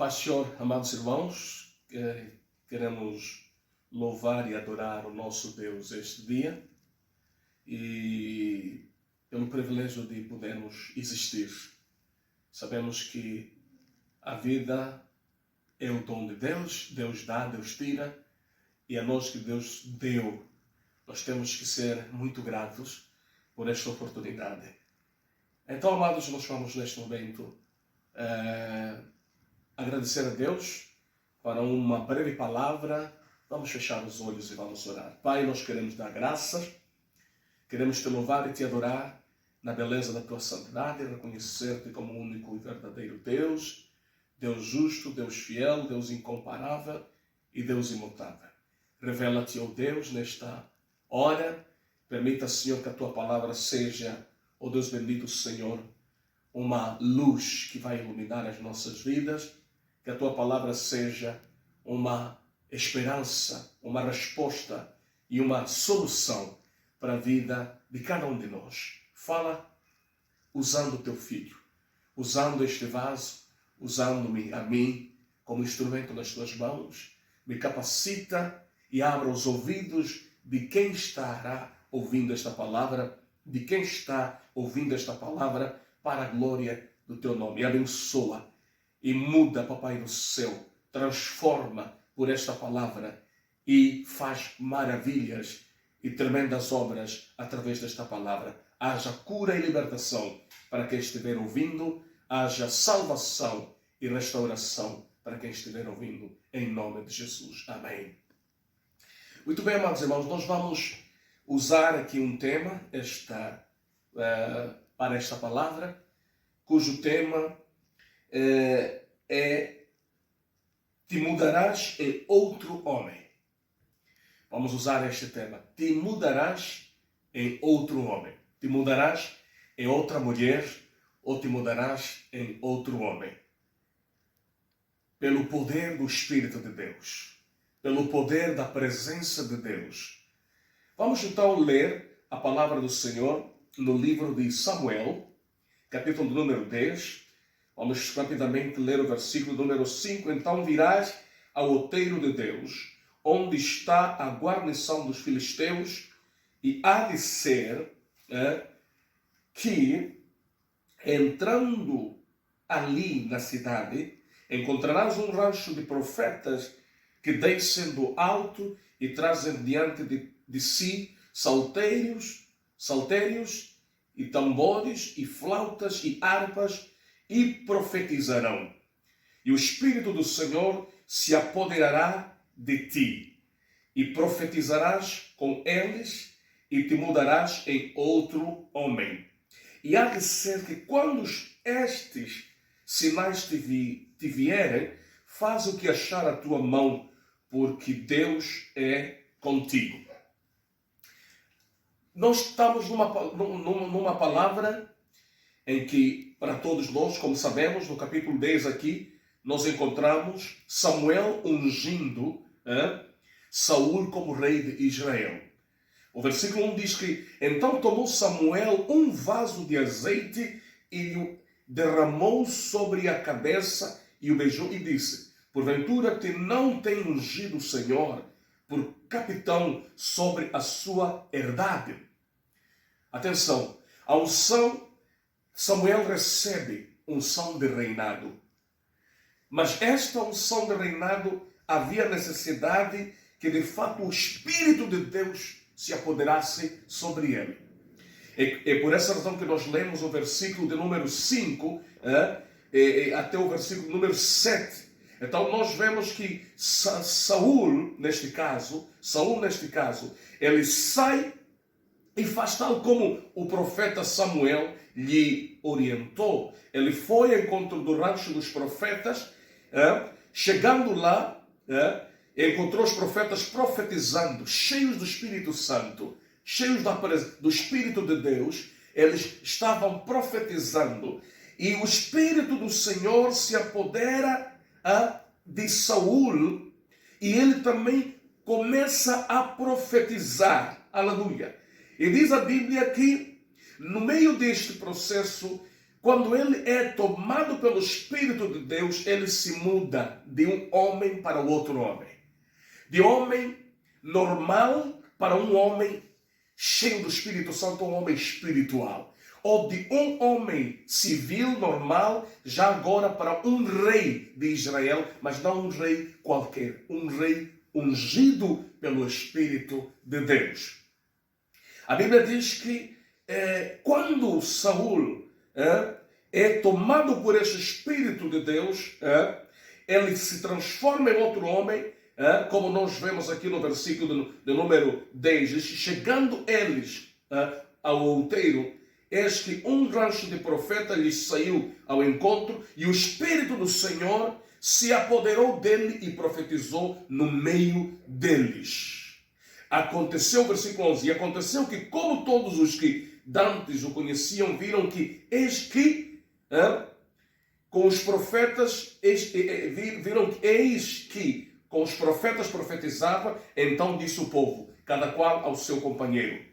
Paz do Senhor, amados irmãos, queremos louvar e adorar o nosso Deus este dia e pelo privilégio de podermos existir. Sabemos que a vida é o dom de Deus, Deus dá, Deus tira, e a nós que Deus deu, nós temos que ser muito gratos por esta oportunidade. Então, amados, nós vamos neste momento agradecer a Deus para uma breve palavra. Vamos fechar os olhos e vamos orar. Pai, nós queremos dar graças, queremos te louvar e te adorar na beleza da tua santidade, reconhecer-te como o único e verdadeiro Deus, Deus justo, Deus fiel, Deus incomparável e Deus imutável. Revela-te, ó Deus, nesta hora. Permita, Senhor, que a tua palavra seja, ó Deus bendito, Senhor, uma luz que vai iluminar as nossas vidas, que a tua palavra seja uma esperança, uma resposta e uma solução para a vida de cada um de nós. Fala usando o teu filho, usando este vaso, usando-me a mim como instrumento nas tuas mãos. Me capacita e abra os ouvidos de quem estará ouvindo esta palavra, de quem está ouvindo esta palavra para a glória do teu nome. E abençoa e muda, Papai do céu, transforma por esta palavra e faz maravilhas e tremendas obras através desta palavra. Haja cura e libertação para quem estiver ouvindo, haja salvação e restauração para quem estiver ouvindo, em nome de Jesus. Amém. Muito bem, amados irmãos, nós vamos usar aqui um tema para esta palavra, cujo tema é Te mudarás em outro homem. Vamos usar este tema. Te mudarás em outro homem. Te mudarás em outra mulher ou te mudarás em outro homem. Pelo poder do Espírito de Deus. Pelo poder da presença de Deus. Vamos então ler a palavra do Senhor no livro de Samuel, capítulo número 10. Vamos rapidamente ler o versículo número 5. Então virás ao outeiro de Deus, onde está a guarnição dos filisteus, e há de ser que, entrando ali na cidade, encontrarás um rancho de profetas que descem do alto e trazem diante de si saltérios e tambores e flautas e harpas, e profetizarão. E o Espírito do Senhor se apoderará de ti, e profetizarás com eles, e te mudarás em outro homem. E há de ser que quando estes sinais te vierem, faz o que achar a tua mão, porque Deus é contigo. Nós estamos numa palavra em que, para todos nós, como sabemos, no capítulo 10 aqui, nós encontramos Samuel ungindo Saul como rei de Israel. O versículo 1 diz que, então tomou Samuel um vaso de azeite e o derramou sobre a cabeça e o beijou e disse, porventura te não tem ungido o Senhor por capitão sobre a sua herdade. Atenção, a unção, Samuel recebe unção de reinado. Mas esta unção de reinado havia necessidade que de fato o Espírito de Deus se apoderasse sobre ele. É por essa razão que nós lemos o versículo de número 5 até o versículo número 7. Então nós vemos que Saul, neste caso, ele sai e faz tal como o profeta Samuel lhe orientou. Ele foi ao encontro do rancho dos profetas, chegando lá, encontrou os profetas profetizando, cheios do Espírito Santo, cheios do Espírito de Deus. Eles estavam profetizando e o Espírito do Senhor se apodera de Saul e ele também começa a profetizar. Aleluia! E diz a Bíblia que no meio deste processo quando ele é tomado pelo Espírito de Deus, ele se muda de um homem para o outro homem. De homem normal para um homem cheio do Espírito Santo, um homem espiritual. Ou de um homem civil, normal, já agora para um rei de Israel, mas não um rei qualquer, um rei ungido pelo Espírito de Deus. A Bíblia diz que quando Saul é tomado por esse Espírito de Deus, ele se transforma em outro homem, como nós vemos aqui no versículo de número 10, diz, chegando eles ao outeiro, eis que um rancho de profeta lhes saiu ao encontro, e o Espírito do Senhor se apoderou dele e profetizou no meio deles. Aconteceu, versículo 11, e aconteceu que, como todos os que dantes o conheciam, viram que, eis que, com os profetas, viram que, eis que, com os profetas profetizava, então disse o povo, cada qual ao seu companheiro,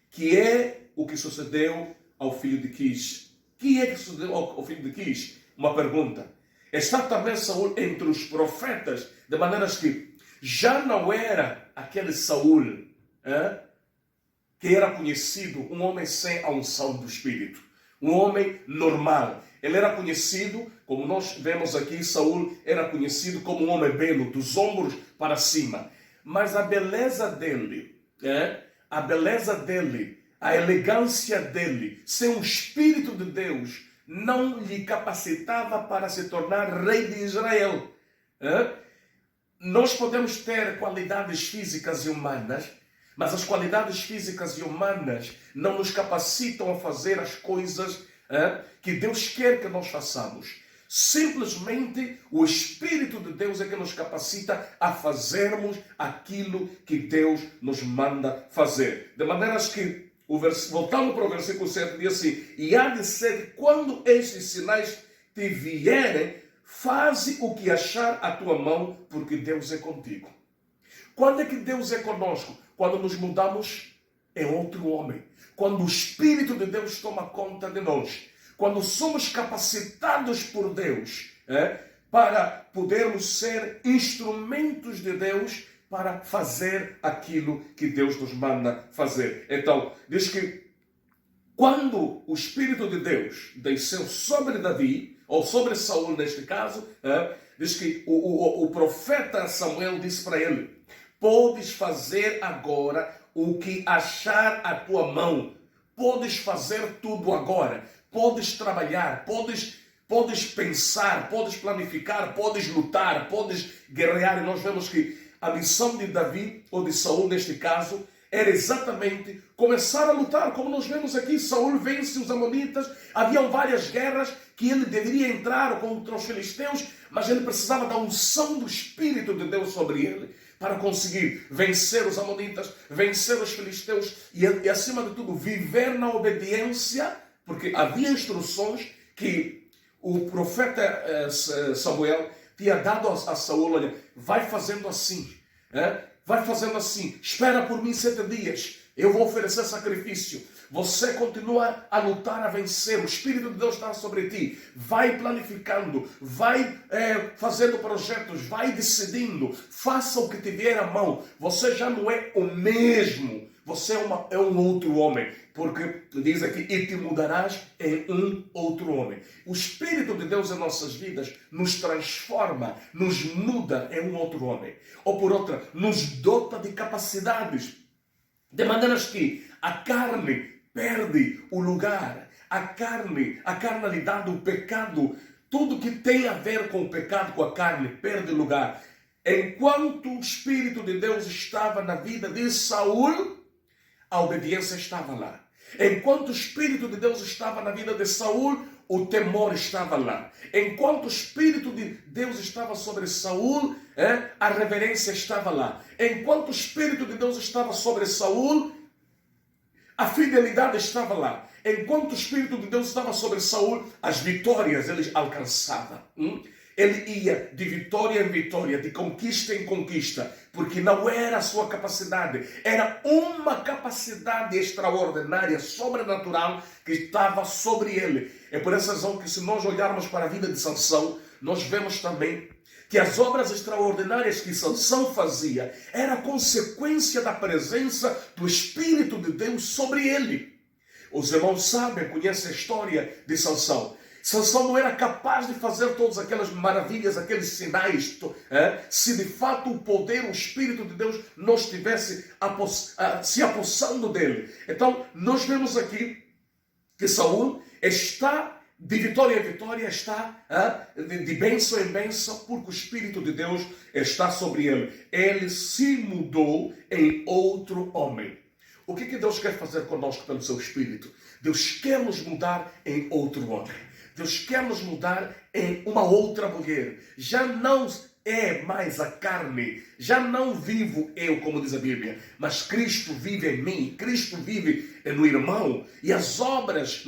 que é o que sucedeu ao filho de Quis. Que é que sucedeu ao filho de Quis? Uma pergunta. Está também Saul entre os profetas, de maneiras que já não era aquele Saul que era conhecido, um homem sem a unção do Espírito, um homem normal. Ele era conhecido, como nós vemos aqui, Saul era conhecido como um homem belo, dos ombros para cima. Mas a beleza dele, a elegância dele, sem o Espírito de Deus, não lhe capacitava para se tornar rei de Israel. Nós podemos ter qualidades físicas e humanas, mas as qualidades físicas e humanas não nos capacitam a fazer as coisas que Deus quer que nós façamos. Simplesmente o Espírito de Deus é que nos capacita a fazermos aquilo que Deus nos manda fazer. De maneiras que, voltando para o versículo 7, diz assim, e há de ser que quando estes sinais te vierem, faze o que achar a tua mão, porque Deus é contigo. Quando é que Deus é conosco? Quando nos mudamos em outro homem. Quando o Espírito de Deus toma conta de nós. Quando somos capacitados por Deus para podermos ser instrumentos de Deus para fazer aquilo que Deus nos manda fazer. Então, diz que quando o Espírito de Deus desceu sobre Davi, ou sobre Saul neste caso, diz que o profeta Samuel disse para ele, podes fazer agora o que achar a tua mão, podes fazer tudo agora, podes trabalhar, podes pensar, podes planificar, podes lutar, podes guerrear. E nós vemos que a missão de Davi, ou de Saul neste caso, era exatamente começar a lutar, como nós vemos aqui. Saul vence os amonitas, haviam várias guerras que ele deveria entrar contra os filisteus, mas ele precisava da unção do Espírito de Deus sobre ele, para conseguir vencer os amonitas, vencer os filisteus e acima de tudo, viver na obediência, porque havia instruções que o profeta Samuel tinha dado a Saul, olha, vai fazendo assim, espera por mim 7 dias, eu vou oferecer sacrifício, você continua a lutar, a vencer, o Espírito de Deus está sobre ti, vai planificando, vai fazendo projetos, vai decidindo, faça o que te vier à mão, você já não é o mesmo, você é um outro homem, porque diz aqui, e te mudarás em um outro homem. O Espírito de Deus em nossas vidas nos transforma, nos muda em um outro homem. Ou por outra, nos dota de capacidades, de maneiras que a carne perde o lugar. A carnalidade, o pecado, tudo que tem a ver com o pecado, com a carne, perde lugar. Enquanto o Espírito de Deus estava na vida de Saul, a obediência estava lá. Enquanto o Espírito de Deus estava na vida de Saul, o temor estava lá. Enquanto o Espírito de Deus estava sobre Saul, a reverência estava lá. Enquanto o Espírito de Deus estava sobre Saul, a fidelidade estava lá. Enquanto o Espírito de Deus estava sobre Saul, as vitórias ele alcançava. Ele ia de vitória em vitória, de conquista em conquista, porque não era a sua capacidade, era uma capacidade extraordinária, sobrenatural, que estava sobre ele. É por essa razão que, se nós olharmos para a vida de Sansão, nós vemos também que as obras extraordinárias que Sansão fazia era consequência da presença do Espírito de Deus sobre ele. Os irmãos sabem, conhecem a história de Sansão. Sansão não era capaz de fazer todas aquelas maravilhas, aqueles sinais, se de fato o poder, o Espírito de Deus não estivesse se apossando dele. Então, nós vemos aqui que Saul está de vitória em vitória, está de bênção em bênção, porque o Espírito de Deus está sobre ele. Ele se mudou em outro homem. O que Deus quer fazer conosco pelo seu Espírito? Deus quer nos mudar em outro homem. Deus quer nos mudar em uma outra mulher. Já não é mais a carne, já não vivo eu, como diz a Bíblia, mas Cristo vive em mim, Cristo vive no irmão, e as obras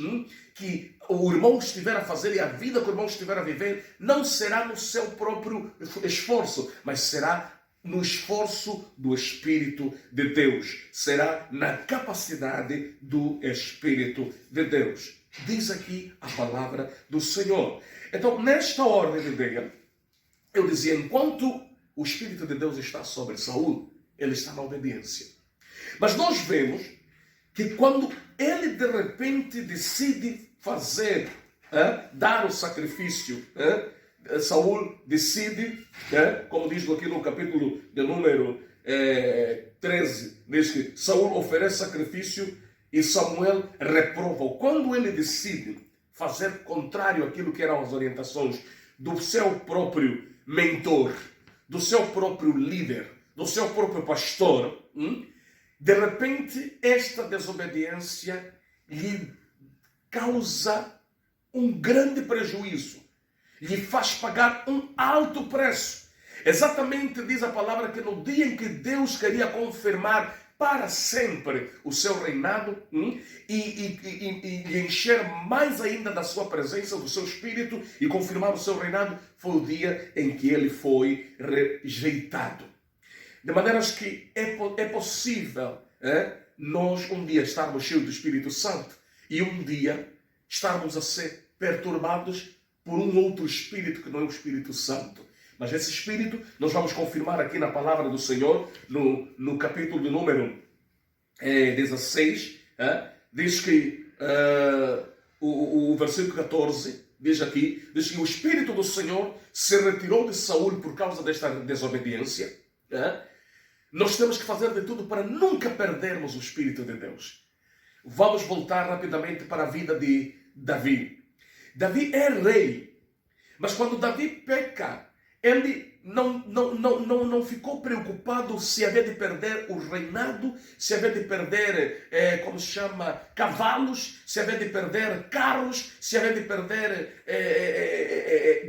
que o irmão estiver a fazer e a vida que o irmão estiver a viver não será no seu próprio esforço, mas será no esforço do Espírito de Deus, será na capacidade do Espírito de Deus. Diz aqui a palavra do Senhor. Então, nesta ordem de ideia, eu dizia, enquanto o Espírito de Deus está sobre Saul, ele está na obediência. Mas nós vemos que quando ele de repente decide fazer, dar o sacrifício, Saul decide, como diz aqui no capítulo de número 13, diz que Saul oferece sacrifício e Samuel reprova. Quando ele decide fazer contrário àquilo que eram as orientações do seu próprio mentor, do seu próprio líder, do seu próprio pastor, de repente esta desobediência lhe causa um grande prejuízo, lhe faz pagar um alto preço. Exatamente diz a palavra que no dia em que Deus queria confirmar para sempre o seu reinado e encher mais ainda da sua presença, do seu Espírito, e confirmar o seu reinado, foi o dia em que ele foi rejeitado. De maneiras que é possível nós um dia estarmos cheios do Espírito Santo e um dia estarmos a ser perturbados por um outro Espírito que não é o Espírito Santo. Mas esse Espírito, nós vamos confirmar aqui na palavra do Senhor, no capítulo de número 16, diz que o versículo 14, diz aqui, diz que o Espírito do Senhor se retirou de Saul por causa desta desobediência. Nós temos que fazer de tudo para nunca perdermos o Espírito de Deus. Vamos voltar rapidamente para a vida de Davi. Davi é rei, mas quando Davi peca, ele não ficou preocupado se havia de perder o reinado, se havia de perder, cavalos, se havia de perder carros, se havia de perder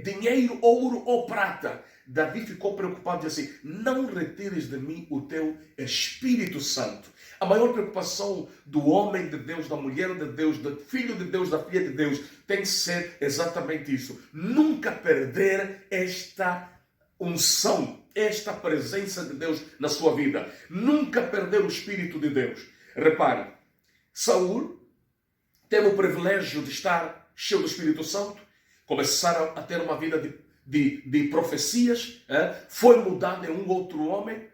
dinheiro, ouro ou prata. Davi ficou preocupado e disse assim: não retires de mim o teu Espírito Santo. A maior preocupação do homem de Deus, da mulher de Deus, do filho de Deus, da filha de Deus, tem que ser exatamente isso. Nunca perder esta unção, esta presença de Deus na sua vida. Nunca perder o Espírito de Deus. Repare, Saul teve o privilégio de estar cheio do Espírito Santo, começaram a ter uma vida de profecias, foi mudado em um outro homem,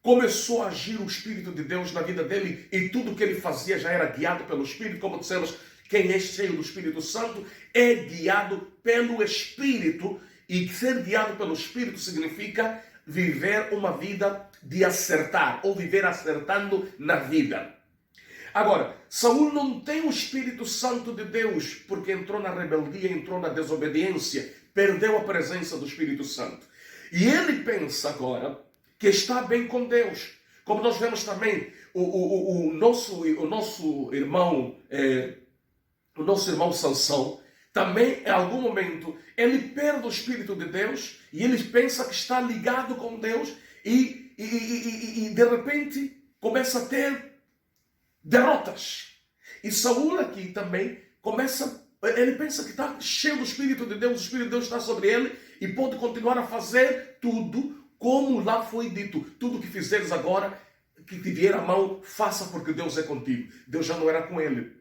começou a agir o Espírito de Deus na vida dele e tudo que ele fazia já era guiado pelo Espírito. Como dissemos, quem é cheio do Espírito Santo é guiado pelo Espírito, e ser guiado pelo Espírito significa viver uma vida de acertar, ou viver acertando na vida. Agora, Saul não tem o Espírito Santo de Deus porque entrou na rebeldia, entrou na desobediência, perdeu a presença do Espírito Santo. E ele pensa agora que está bem com Deus. Como nós vemos também, o nosso irmão Sansão, também em algum momento ele perde o Espírito de Deus e ele pensa que está ligado com Deus e de repente começa a ter derrotas. E Saul aqui também começa Ele pensa que está cheio do Espírito de Deus, o Espírito de Deus está sobre ele e pode continuar a fazer tudo como lá foi dito. Tudo que fizeres agora, que te vier a mão, faça porque Deus é contigo. Deus já não era com ele.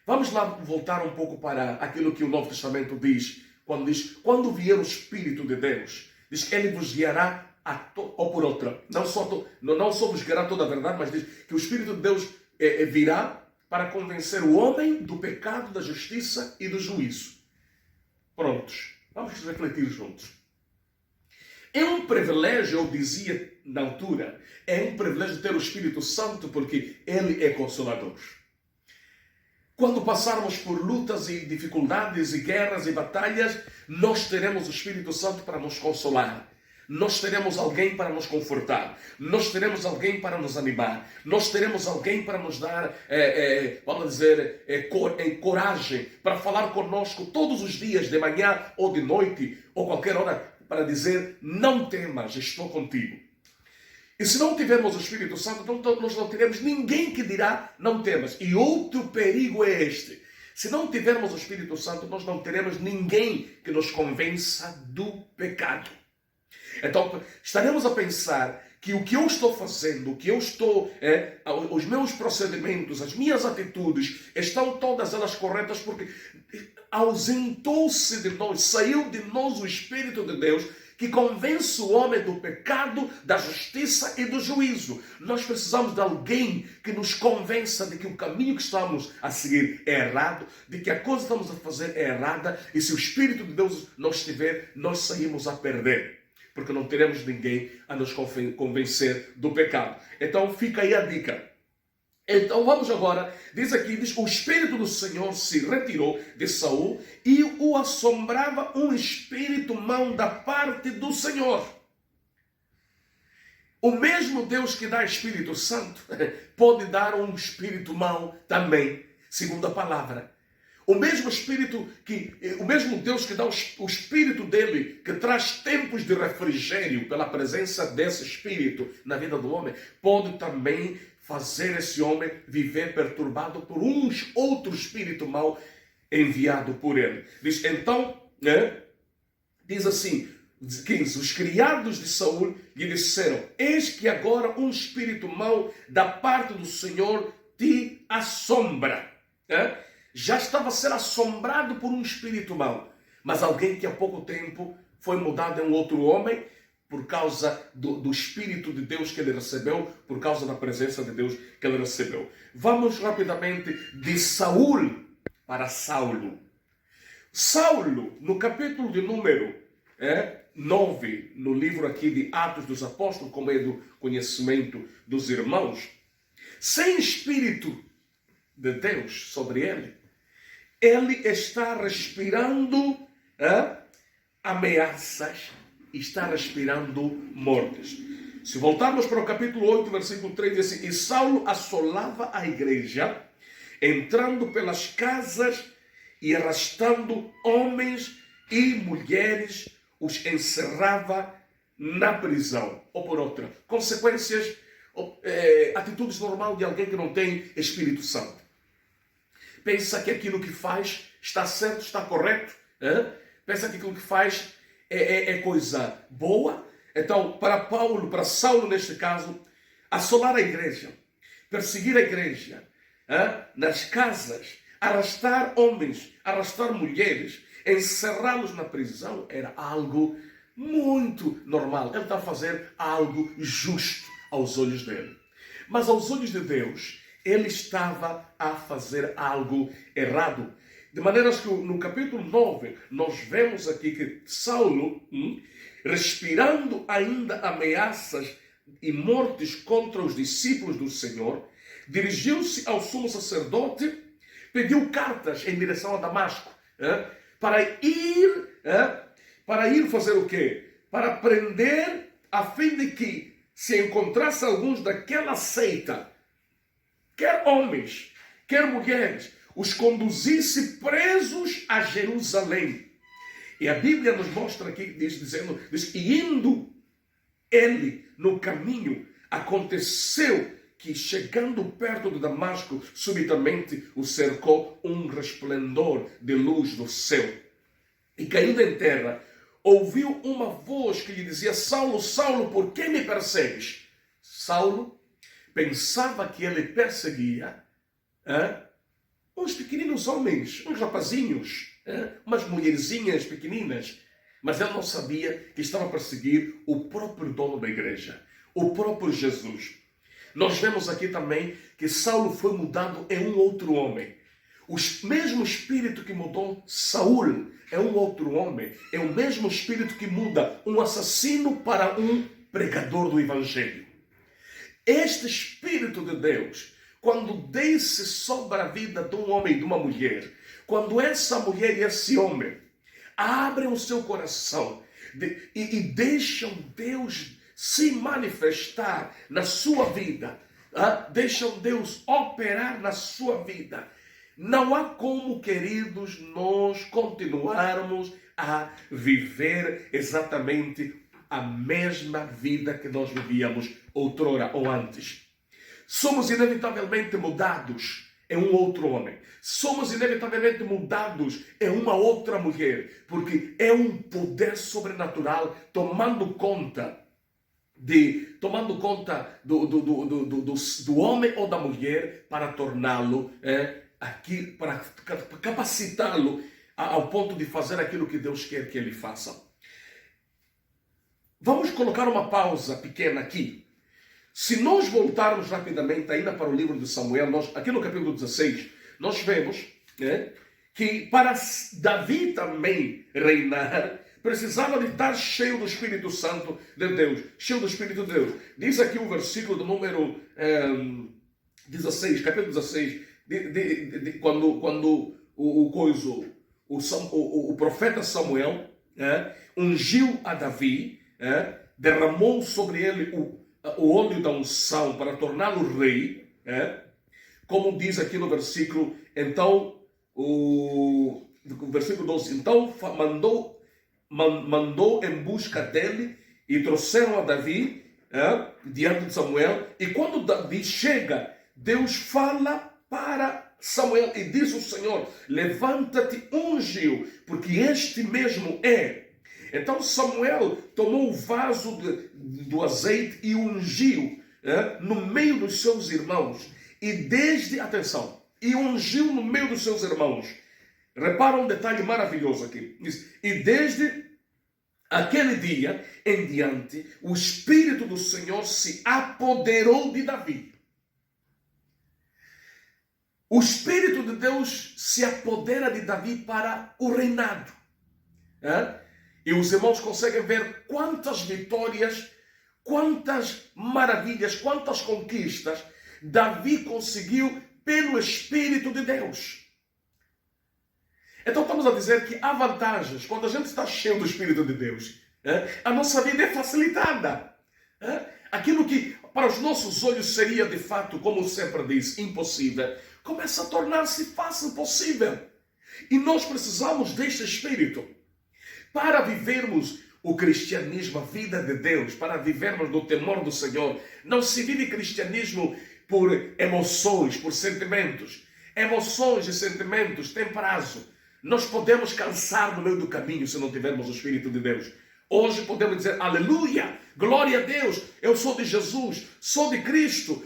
Vamos lá voltar um pouco para aquilo que o Novo Testamento diz, quando vier o Espírito de Deus, diz que ele vos guiará ou por outra. Não só vos guiará toda a verdade, mas diz que o Espírito de Deus virá para convencer o homem do pecado, da justiça e do juízo. Prontos. Vamos refletir juntos. É um privilégio, eu dizia na altura, é um privilégio ter o Espírito Santo porque ele é consolador. Quando passarmos por lutas e dificuldades e guerras e batalhas, nós teremos o Espírito Santo para nos consolar. Nós teremos alguém para nos confortar. Nós teremos alguém para nos animar. Nós teremos alguém para nos dar, vamos dizer, coragem, para falar conosco todos os dias, de manhã ou de noite, ou qualquer hora, para dizer, não temas, estou contigo. E se não tivermos o Espírito Santo, nós não teremos ninguém que dirá, não temas. E outro perigo é este. Se não tivermos o Espírito Santo, nós não teremos ninguém que nos convença do pecado. Então, estaremos a pensar que o que eu estou fazendo, o que eu estou, os meus procedimentos, as minhas atitudes, estão todas elas corretas porque ausentou-se de nós, saiu de nós o Espírito de Deus que convence o homem do pecado, da justiça e do juízo. Nós precisamos de alguém que nos convença de que o caminho que estamos a seguir é errado, de que a coisa que estamos a fazer é errada, e se o Espírito de Deus não estiver, nós saímos a perder. Porque não teremos ninguém a nos convencer do pecado. Então fica aí a dica. Então vamos agora, diz o Espírito do Senhor se retirou de Saul e o assombrava um espírito mau da parte do Senhor. O mesmo Deus que dá Espírito Santo pode dar um espírito mau também, segundo a palavra. O mesmo Deus que dá o Espírito dele, que traz tempos de refrigério pela presença desse Espírito na vida do homem, pode também fazer esse homem viver perturbado por outro espírito mau enviado por ele. Diz, então, diz assim, 15, os criados de Saul lhe disseram, eis que agora um espírito mau da parte do Senhor te assombra. Já estava a ser assombrado por um espírito mau, mas alguém que há pouco tempo foi mudado em um outro homem, por causa do Espírito de Deus que ele recebeu, por causa da presença de Deus que ele recebeu. Vamos rapidamente de Saul para Saulo. Saulo, no capítulo de número 9, no livro aqui de Atos dos Apóstolos, como é do conhecimento dos irmãos, sem Espírito de Deus sobre ele está respirando ameaças, está respirando mortes. Se voltarmos para o capítulo 8, versículo 3, diz assim, e Saulo assolava a igreja, entrando pelas casas e arrastando homens e mulheres, os encerrava na prisão. Ou por outra, consequências, atitudes normais de alguém que não tem Espírito Santo. Pensa que aquilo que faz está certo, está correto. Pensa que aquilo que faz é coisa boa. Então, para Saulo neste caso, assolar a igreja, perseguir a igreja, nas casas, arrastar homens, arrastar mulheres, encerrá-los na prisão, era algo muito normal. Ele está a fazer algo justo aos olhos dele. Mas aos olhos de Deus, ele estava a fazer algo errado. De maneira que no capítulo 9, nós vemos aqui que Saulo, respirando ainda ameaças e mortes contra os discípulos do Senhor, dirigiu-se ao sumo sacerdote, pediu cartas em direção a Damasco, para ir fazer o quê? Para prender, a fim de que se encontrasse alguns daquela seita, quer homens, quer mulheres, os conduzisse presos a Jerusalém. E a Bíblia nos mostra aqui, diz, e indo ele no caminho, aconteceu que chegando perto de Damasco, subitamente o cercou um resplendor de luz do céu. E caindo em terra, ouviu uma voz que lhe dizia: Saulo, Saulo, por que me persegues? Saulo pensava que ele perseguia uns pequeninos homens, uns rapazinhos, umas mulherzinhas pequeninas. Mas ele não sabia que estava a perseguir o próprio dono da igreja, o próprio Jesus. Nós vemos aqui também que Saulo foi mudado em um outro homem. O mesmo espírito que mudou Saul é um outro homem. É o mesmo espírito que muda um assassino para um pregador do evangelho. Este espírito de Deus, quando desce sobre a vida de um homem e de uma mulher, quando essa mulher e esse homem abrem o seu coração e deixam Deus se manifestar na sua vida, deixam Deus operar na sua vida, não há como, queridos, nós continuarmos a viver exatamente a mesma vida que nós vivíamos outrora ou antes. Somos inevitavelmente mudados em um outro homem. Somos inevitavelmente mudados em uma outra mulher, porque é um poder sobrenatural tomando conta do homem ou da mulher para torná-lo para capacitá-lo ao ponto de fazer aquilo que Deus quer que ele faça. Vamos colocar uma pausa pequena aqui. Se nós voltarmos rapidamente ainda para o livro de Samuel, aqui no capítulo 16, nós vemos que para Davi também reinar, precisava de estar cheio do Espírito Santo de Deus, cheio do Espírito de Deus. Diz aqui o versículo do número 16, capítulo 16, quando o profeta Samuel ungiu a Davi, derramou sobre ele o óleo da unção para torná-lo rei, como diz aqui no versículo, então, o versículo 12, então mandou em busca dele e trouxeram a Davi diante de Samuel, e quando Davi chega, Deus fala para Samuel e diz o Senhor: levanta-te, unge-o, porque este mesmo é. Então Samuel tomou o vaso do azeite e ungiu no meio dos seus irmãos. E ungiu no meio dos seus irmãos. Repara um detalhe maravilhoso aqui. E desde aquele dia em diante, o Espírito do Senhor se apoderou de Davi. O Espírito de Deus se apodera de Davi para o reinado. E os irmãos conseguem ver quantas vitórias, quantas maravilhas, quantas conquistas Davi conseguiu pelo Espírito de Deus. Então estamos a dizer que há vantagens quando a gente está cheio do Espírito de Deus. A nossa vida é facilitada. Aquilo que para os nossos olhos seria de fato, como sempre diz, impossível, começa a tornar-se fácil, possível. E nós precisamos deste Espírito para vivermos o cristianismo, a vida de Deus, para vivermos no temor do Senhor. Não se vive cristianismo por emoções, por sentimentos. Emoções e sentimentos têm prazo. Nós podemos cansar no meio do caminho se não tivermos o Espírito de Deus. Hoje podemos dizer, aleluia, glória a Deus, eu sou de Jesus, sou de Cristo,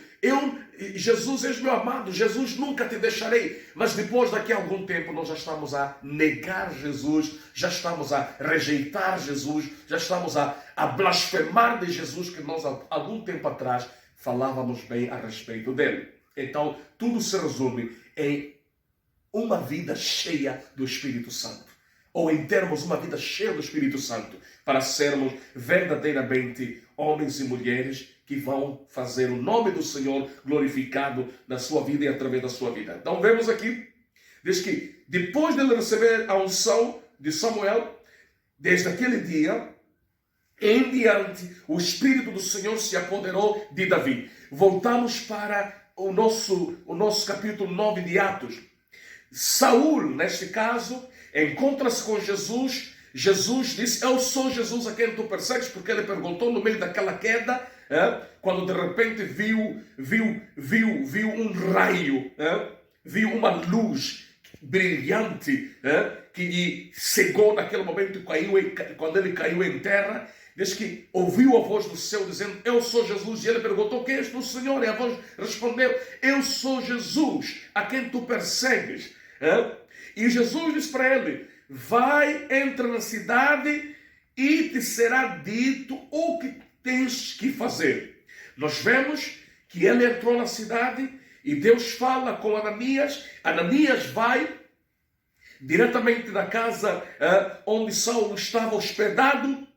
Jesus és meu amado, Jesus nunca te deixarei. Mas depois daqui a algum tempo nós já estamos a negar Jesus, já estamos a rejeitar Jesus, já estamos a blasfemar de Jesus que nós há algum tempo atrás falávamos bem a respeito dele. Então tudo se resume em uma vida cheia do Espírito Santo. Ou em termos uma vida cheia do Espírito Santo, para sermos verdadeiramente homens e mulheres que vão fazer o nome do Senhor glorificado na sua vida e através da sua vida. Então vemos aqui, diz que depois de ele receber a unção de Samuel, desde aquele dia em diante, o Espírito do Senhor se apoderou de Davi. Voltamos para o nosso capítulo 9 de Atos. Saul, neste caso, encontra-se com Jesus. Jesus disse, eu sou Jesus a quem tu persegues, porque ele perguntou no meio daquela queda, quando de repente viu um raio, viu uma luz brilhante, que lhe cegou naquele momento, quando ele caiu em terra. Diz que ouviu a voz do céu dizendo: eu sou Jesus. E ele perguntou: quem és tu, Senhor? E a voz respondeu: eu sou Jesus, a quem tu persegues. E Jesus disse para ele: vai, entra na cidade e te será dito o que tens que fazer. Nós vemos que ele entrou na cidade e Deus fala com Ananias. Ananias vai diretamente da casa onde Saulo estava hospedado,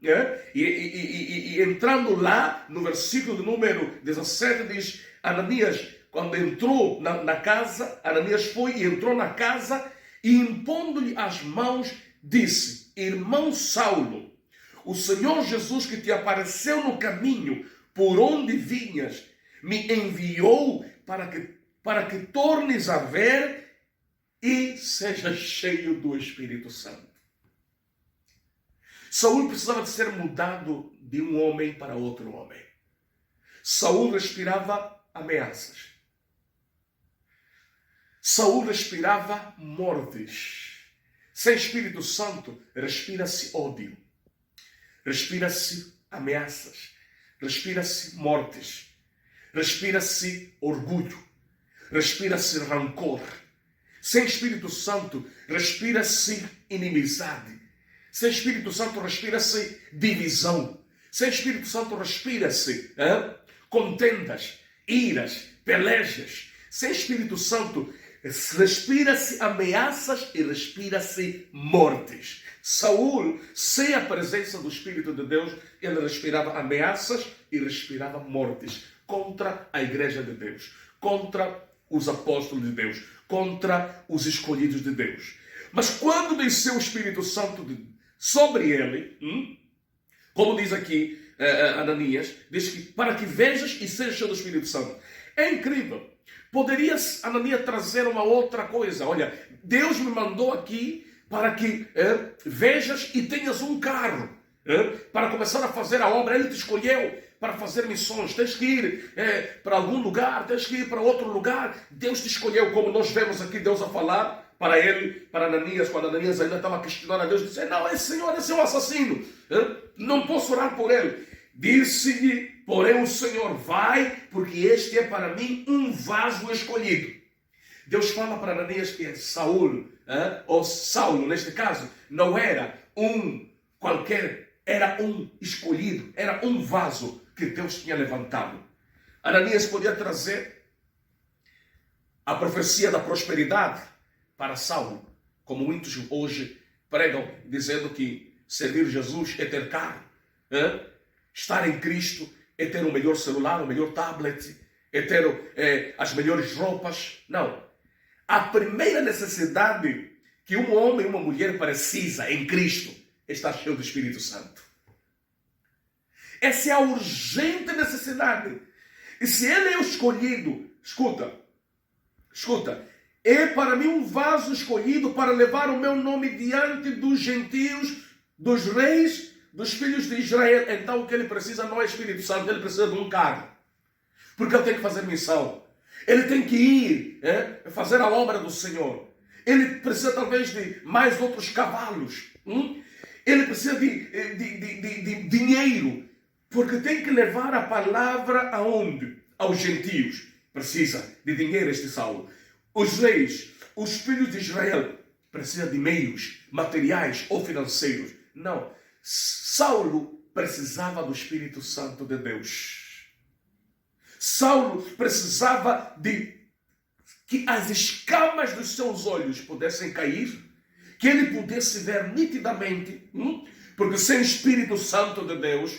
e entrando lá, no versículo de número 17, diz: Ananias, quando entrou na casa, Ananias foi e entrou na casa e, impondo-lhe as mãos, disse: irmão Saulo, o Senhor Jesus, que te apareceu no caminho por onde vinhas, me enviou para que tornes a ver e seja cheio do Espírito Santo. Saul precisava de ser mudado de um homem para outro homem. Saul respirava ameaças. Saul respirava mortes. Sem Espírito Santo, respira-se ódio. Respira-se ameaças. Respira-se mortes. Respira-se orgulho. Respira-se rancor. Sem Espírito Santo, respira-se inimizade. Sem Espírito Santo, respira-se divisão. Sem Espírito Santo, respira-se contendas, iras, pelejas. Sem Espírito Santo, respira-se ameaças e respira-se mortes. Saul, sem a presença do Espírito de Deus, ele respirava ameaças e respirava mortes contra a igreja de Deus, contra os apóstolos de Deus, contra os escolhidos de Deus. Mas quando desceu o Espírito Santo sobre ele, como diz aqui Ananias, diz que para que vejas e sejas cheio do Espírito Santo. É incrível. Poderias, Ananias, trazer uma outra coisa. Olha, Deus me mandou aqui para que vejas e tenhas um carro, para começar a fazer a obra. Ele te escolheu para fazer missões. Tens que ir para algum lugar, tens que ir para outro lugar. Deus te escolheu, como nós vemos aqui Deus a falar para ele, para Ananias, quando Ananias ainda estava questionando a Deus, disse: não, esse Senhor é um assassino, não posso orar por ele. Disse-lhe, porém, o Senhor: vai, porque este é para mim um vaso escolhido. Deus fala para Ananias que Saul, ou Saulo neste caso, não era um qualquer, era um escolhido, era um vaso que Deus tinha levantado. Ananias podia trazer a profecia da prosperidade para Saulo, como muitos hoje pregam, dizendo que servir Jesus é ter carro, estar em Cristo é ter o melhor celular, o melhor tablet, é ter as melhores roupas. Não. A primeira necessidade que um homem e uma mulher precisa em Cristo é estar cheio do Espírito Santo. Essa é a urgente necessidade. E se ele é o escolhido, escuta, é para mim um vaso escolhido para levar o meu nome diante dos gentios, dos reis, dos filhos de Israel. Então o que ele precisa não é Espírito Santo, ele precisa de um carro. Porque ele tem que fazer missão. Ele tem que ir fazer a obra do Senhor. Ele precisa talvez de mais outros cavalos. Ele precisa de dinheiro. Porque tem que levar a palavra aonde? Aos gentios. Precisa de dinheiro este Saulo. Os reis, os filhos de Israel, precisam de meios materiais ou financeiros. Não. Saulo precisava do Espírito Santo de Deus. Saulo precisava de que as escamas dos seus olhos pudessem cair, que ele pudesse ver nitidamente, porque sem Espírito Santo de Deus,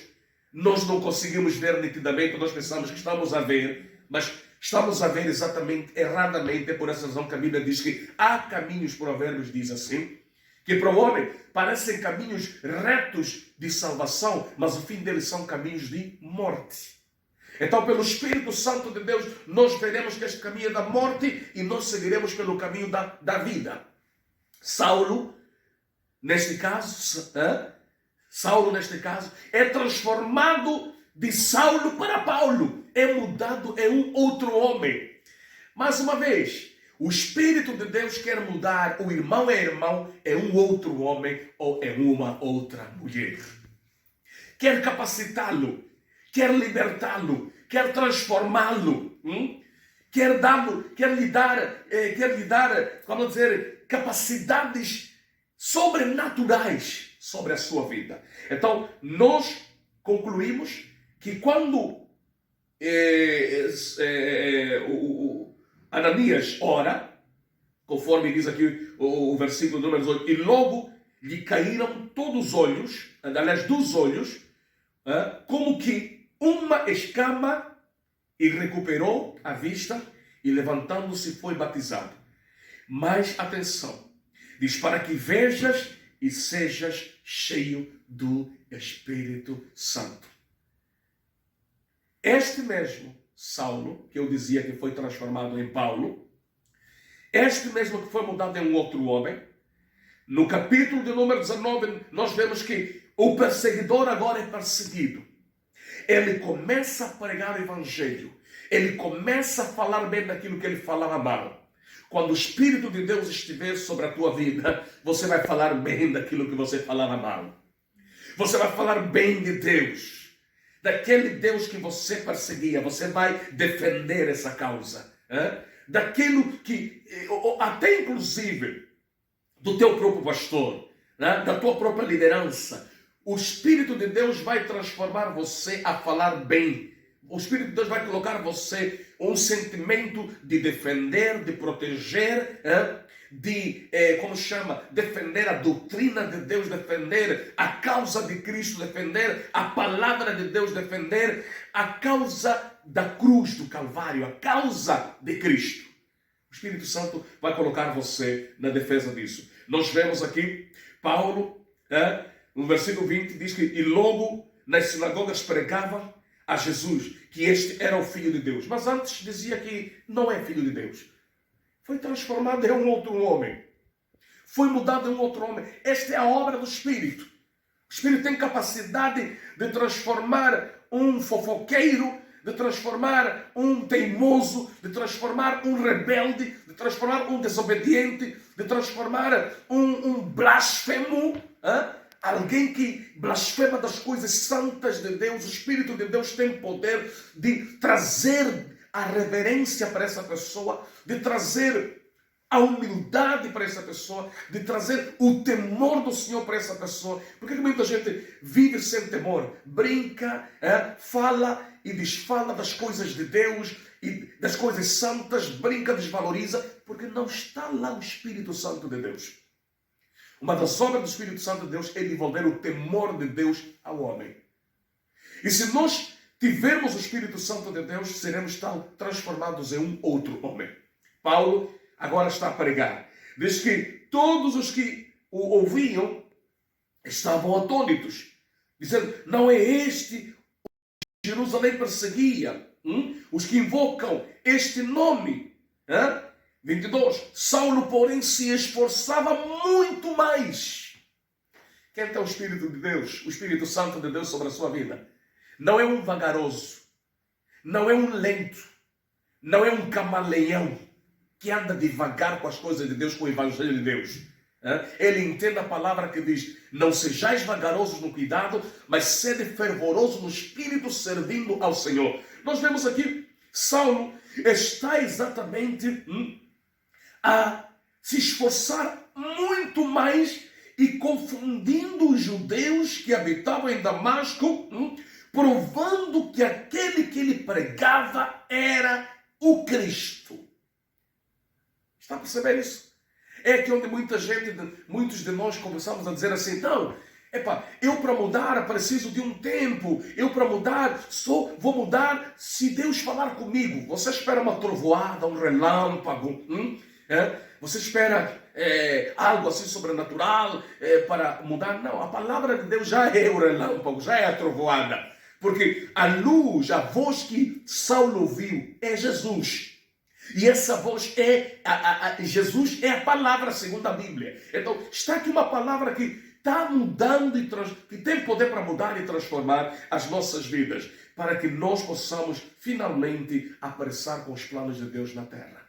nós não conseguimos ver nitidamente. Nós pensamos que estamos a ver, mas estamos a ver exatamente erradamente. É por essa razão que a Bíblia diz que há caminhos, Provérbios diz assim, que para o homem parecem caminhos retos de salvação, mas o fim deles são caminhos de morte. Então, pelo Espírito Santo de Deus, nós veremos que este caminho é da morte e nós seguiremos pelo caminho da vida. Saulo, neste caso, é transformado de Saulo para Paulo, é mudado, é um outro homem. Mais uma vez, o Espírito de Deus quer mudar o irmão, é um outro homem ou é uma outra mulher. Quer capacitá-lo, quer libertá-lo, quer transformá-lo, quer lhe dar, como dizer, capacidades sobrenaturais sobre a sua vida. Então, nós concluímos que quando Ananias ora, conforme diz aqui o versículo número 18, e logo lhe caíram todos os olhos, aliás, dos olhos, como que uma escama, e recuperou a vista, e levantando-se foi batizado. Mas atenção, diz, para que vejas e sejas cheio do Espírito Santo. Este mesmo Saulo, que eu dizia que foi transformado em Paulo, este mesmo que foi mudado em um outro homem, no capítulo de número 19, nós vemos que o perseguidor agora é perseguido. Ele começa a pregar o evangelho. Ele começa a falar bem daquilo que ele falava mal. Quando o Espírito de Deus estiver sobre a tua vida, você vai falar bem daquilo que você falava mal. Você vai falar bem de Deus. Daquele Deus que você perseguia. Você vai defender essa causa. Daquilo que, até inclusive, do teu próprio pastor, da tua própria liderança. O Espírito de Deus vai transformar você a falar bem. O Espírito de Deus vai colocar você um sentimento de defender, de proteger, defender a doutrina de Deus, defender a causa de Cristo, defender a palavra de Deus, defender a causa da cruz do Calvário, a causa de Cristo. O Espírito Santo vai colocar você na defesa disso. Nós vemos aqui, Paulo, no versículo 20, diz que e logo nas sinagogas pregava a Jesus, que este era o Filho de Deus. Mas antes dizia que não é Filho de Deus. Foi transformado em um outro homem. Foi mudado em um outro homem. Esta é a obra do Espírito. O Espírito tem capacidade de transformar um fofoqueiro, de transformar um teimoso, de transformar um rebelde, de transformar um desobediente, de transformar um blasfemo, alguém que blasfema das coisas santas de Deus. O Espírito de Deus tem poder de trazer a reverência para essa pessoa, de trazer a humildade para essa pessoa, de trazer o temor do Senhor para essa pessoa. Porque muita gente vive sem temor, brinca, fala e desfala das coisas de Deus e das coisas santas, brinca, desvaloriza, porque não está lá o Espírito Santo de Deus. Uma das obras do Espírito Santo de Deus é devolver o temor de Deus ao homem. E se nós tivermos o Espírito Santo de Deus, seremos transformados em um outro homem. Paulo agora está a pregar. Diz que todos os que o ouviam estavam atônitos, dizendo, não é este o que Jerusalém perseguia, os que invocam este nome. 22. Saulo, porém, se esforçava muito mais. Quem tem o Espírito de Deus, o Espírito Santo de Deus sobre a sua vida? Não é um vagaroso, não é um lento, não é um camaleão que anda devagar com as coisas de Deus, com o Evangelho de Deus. Ele entende a palavra que diz, não sejais vagarosos no cuidado, mas sede fervoroso no Espírito, servindo ao Senhor. Nós vemos aqui, Saulo está exatamente a se esforçar muito mais e confundindo os judeus que habitavam em Damasco, provando que aquele que ele pregava era o Cristo. Está a perceber isso? É aqui onde muitos de nós começamos a dizer assim, não, eu para mudar preciso de um tempo, eu para mudar só vou mudar se Deus falar comigo. Você espera uma trovoada, um relâmpago, você espera algo assim sobrenatural para mudar? Não, a palavra de Deus já é o relâmpago, já é a trovoada. Porque a luz, a voz que Saulo ouviu é Jesus. E essa voz Jesus é a palavra segundo a Bíblia. Então, está aqui uma palavra que está mudando, que tem poder para mudar e transformar as nossas vidas. para que nós possamos finalmente apressar com os planos de Deus na terra.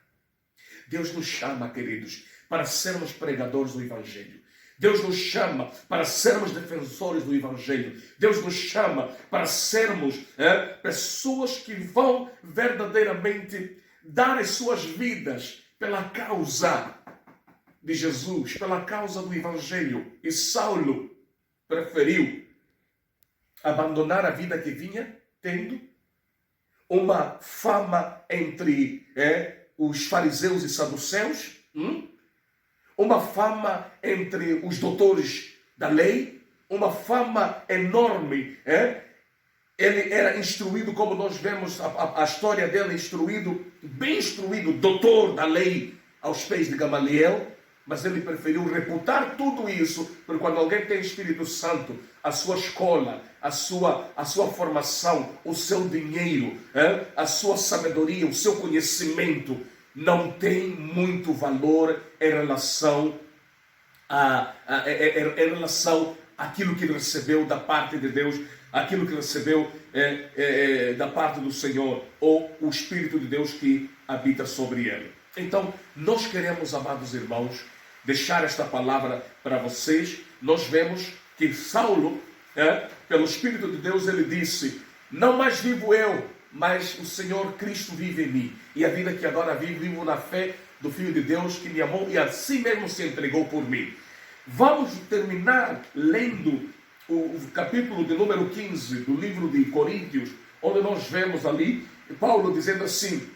Deus nos chama, queridos, para sermos pregadores do Evangelho. Deus nos chama para sermos defensores do Evangelho. Deus nos chama para sermos pessoas que vão verdadeiramente dar as suas vidas pela causa de Jesus, pela causa do Evangelho. E Saulo preferiu abandonar a vida que vinha tendo, uma fama entre os fariseus e saduceus, uma fama entre os doutores da lei, uma fama enorme. Ele era instruído, como nós vemos a história dele, bem instruído, doutor da lei aos pés de Gamaliel, mas ele preferiu reputar tudo isso, porque quando alguém tem Espírito Santo, a sua escola, a sua formação, o seu dinheiro, a sua sabedoria, o seu conhecimento, não tem muito valor em relação àquilo que ele recebeu da parte de Deus, aquilo que recebeu da parte do Senhor, ou o Espírito de Deus que habita sobre ele. Então, nós queremos, amados irmãos, deixar esta palavra para vocês. Nós vemos que Saulo, pelo Espírito de Deus, ele disse: não mais vivo eu, mas o Senhor Cristo vive em mim. E a vida que agora vivo na fé do Filho de Deus que me amou e assim mesmo se entregou por mim. Vamos terminar lendo o capítulo de número 15 do livro de Coríntios, onde nós vemos ali Paulo dizendo assim,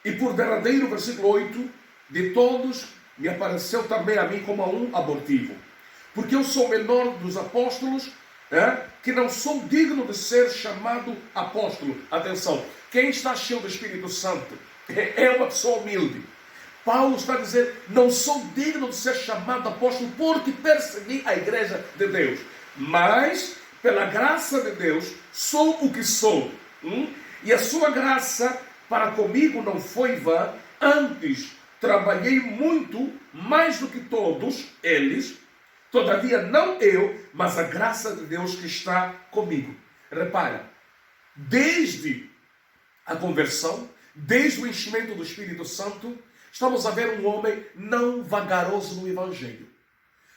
e por derradeiro, versículo 8, de todos me apareceu também a mim como a um abortivo, porque eu sou o menor dos apóstolos, que não sou digno de ser chamado apóstolo. Atenção, quem está cheio do Espírito Santo é uma pessoa humilde. Paulo está a dizer: não sou digno de ser chamado apóstolo porque persegui a igreja de Deus, mas pela graça de Deus sou o que sou. E a sua graça para comigo não foi vã, antes trabalhei muito, mais do que todos eles. Todavia não eu, mas a graça de Deus que está comigo. Repara, desde a conversão, desde o enchimento do Espírito Santo, estamos a ver um homem não vagaroso no Evangelho.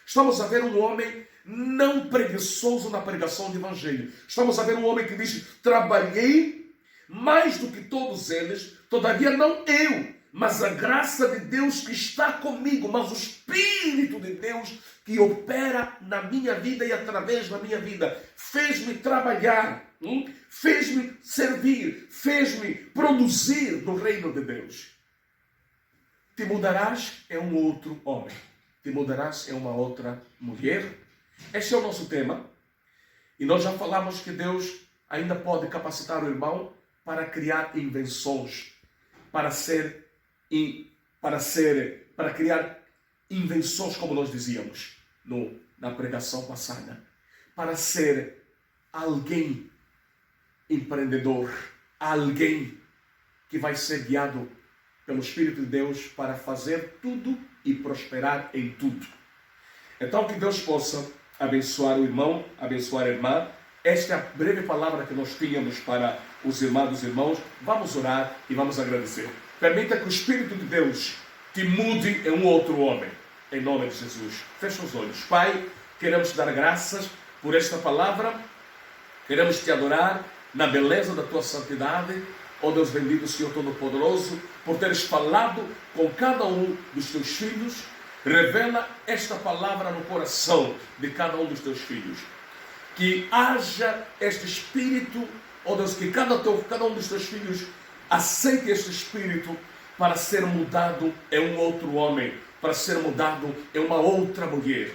Estamos a ver um homem não preguiçoso na pregação do Evangelho. Estamos a ver um homem que diz: trabalhei mais do que todos eles, todavia não eu, mas a graça de Deus que está comigo, mas o Espírito de Deus que opera na minha vida e através da minha vida, fez-me trabalhar, fez-me servir, fez-me produzir no reino de Deus. Te mudarás é um outro homem, te mudarás é uma outra mulher. Este é o nosso tema, e nós já falamos que Deus ainda pode capacitar o irmão para criar invenções, para criar invenções, como nós dizíamos na pregação passada, para ser alguém empreendedor, alguém que vai ser guiado pelo Espírito de Deus para fazer tudo e prosperar em tudo. Então, que Deus possa abençoar o irmão, abençoar a irmã. Esta é a breve palavra que nós tínhamos para os irmãos e irmãos. Vamos orar e vamos agradecer. Permita que o Espírito de Deus te mude em um outro homem. Em nome de Jesus. Fecha os olhos. Pai, queremos te dar graças por esta palavra. Queremos te adorar na beleza da tua santidade. Ó Deus bendito, Senhor Todo-Poderoso, por teres falado com cada um dos teus filhos. Revela esta palavra no coração de cada um dos teus filhos. Que haja este Espírito, ó Deus, que cada um dos teus filhos aceite este Espírito para ser mudado em um outro homem, para ser mudado em uma outra mulher,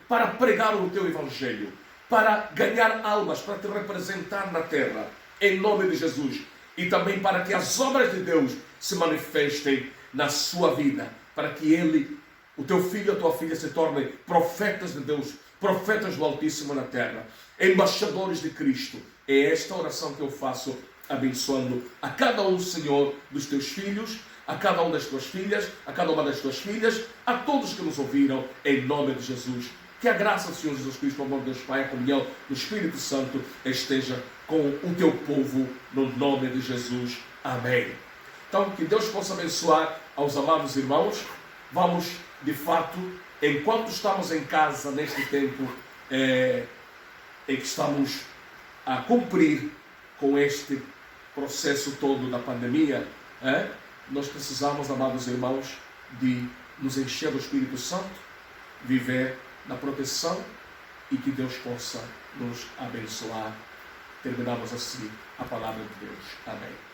para pregar o teu Evangelho, para ganhar almas, para te representar na terra, em nome de Jesus, e também para que as obras de Deus se manifestem na sua vida, para que ele, o teu filho e a tua filha, se tornem profetas de Deus, profetas do Altíssimo na terra, embaixadores de Cristo. É esta oração que eu faço, abençoando a cada um, Senhor, dos teus filhos, a cada uma das tuas filhas, a cada uma das tuas filhas, a todos que nos ouviram, em nome de Jesus. Que a graça do Senhor Jesus Cristo, o amor de Deus Pai, a comunhão do Espírito Santo esteja com o teu povo, no nome de Jesus. Amém. Então, que Deus possa abençoar aos amados irmãos. Vamos, de fato, enquanto estamos em casa, neste tempo em que estamos a cumprir com este processo todo da pandemia, nós precisamos, amados irmãos, de nos encher do Espírito Santo, viver na proteção e que Deus possa nos abençoar. Terminamos assim a palavra de Deus. Amém.